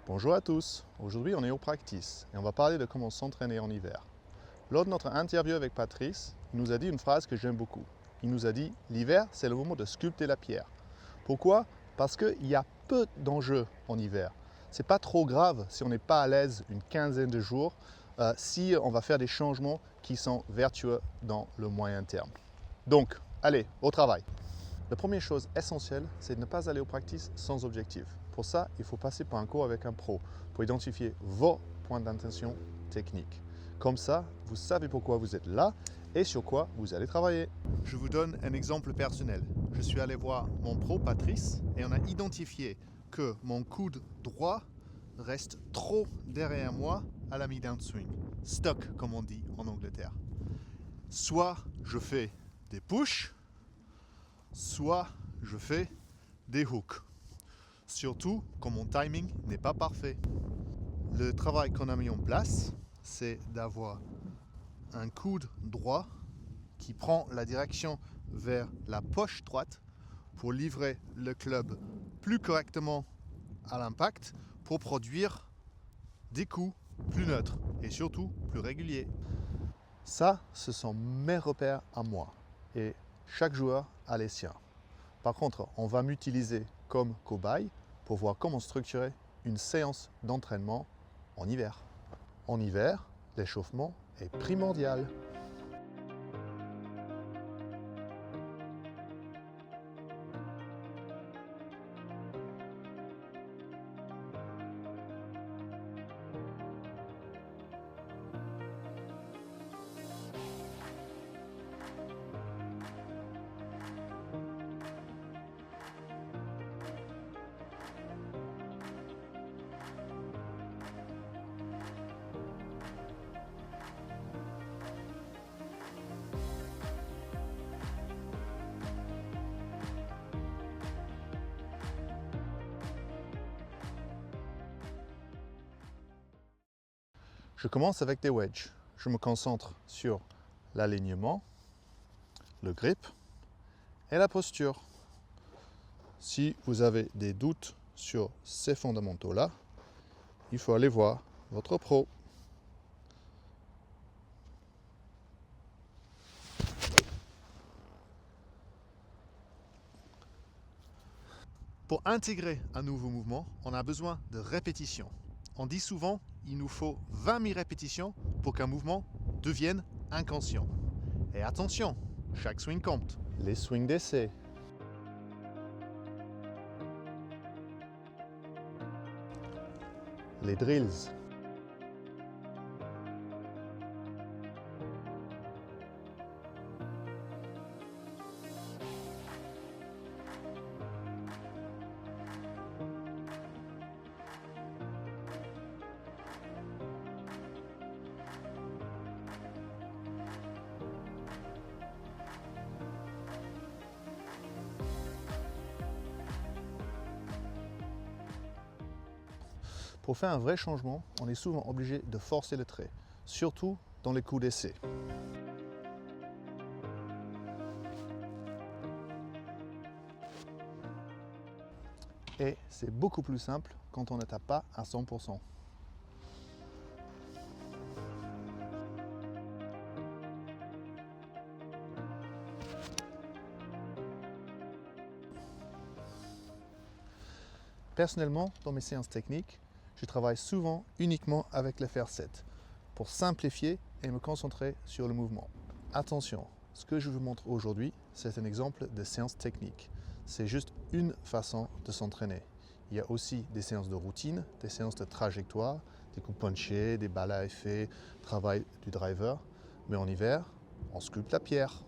Bonjour à tous, aujourd'hui on est au practice et on va parler de comment s'entraîner en hiver. Lors de notre interview avec Patrice, il nous a dit une phrase que j'aime beaucoup. Il nous a dit « L'hiver, c'est le moment de sculpter la pierre ». Pourquoi? Parce qu'il y a peu d'enjeux en hiver. C'est pas trop grave si on n'est pas à l'aise une quinzaine de jours, si on va faire des changements qui sont vertueux dans le moyen terme. Donc, allez, au travail. La première chose essentielle, c'est de ne pas aller au practice sans objectif. Pour ça, il faut passer par un cours avec un pro pour identifier vos points d'intention techniques. Comme ça, vous savez pourquoi vous êtes là et sur quoi vous allez travailler. Je vous donne un exemple personnel. Je suis allé voir mon pro Patrice et on a identifié que mon coude droit reste trop derrière moi à la mi-downswing. Stuck, comme on dit en Angleterre. Soit je fais des push, soit je fais des hooks. Surtout quand mon timing n'est pas parfait. Le travail qu'on a mis en place, c'est d'avoir un coude droit qui prend la direction vers la poche droite pour livrer le club plus correctement à l'impact pour produire des coups plus neutres et surtout plus réguliers. Ça, ce sont mes repères à moi et chaque joueur a les siens. Par contre, on va m'utiliser comme cobaye pour voir comment structurer une séance d'entraînement en hiver. En hiver, l'échauffement est primordial. Je commence avec des wedges. Je me concentre sur l'alignement, le grip et la posture. Si vous avez des doutes sur ces fondamentaux-là, il faut aller voir votre pro. Pour intégrer un nouveau mouvement, on a besoin de répétitions. On dit souvent qu'il nous faut 20 000 répétitions pour qu'un mouvement devienne inconscient. Et attention, chaque swing compte. Les swings d'essai. Les drills. Pour faire un vrai changement, on est souvent obligé de forcer le trait, surtout dans les coups d'essai. Et c'est beaucoup plus simple quand on ne tape pas à 100%. Personnellement, dans mes séances techniques, je travaille souvent uniquement avec le fer 7 pour simplifier et me concentrer sur le mouvement. Attention, ce que je vous montre aujourd'hui, c'est un exemple de séance technique. C'est juste une façon de s'entraîner. Il y a aussi des séances de routine, des séances de trajectoire, des coups punchés, des balles à effet, travail du driver. Mais en hiver, on sculpte la pierre.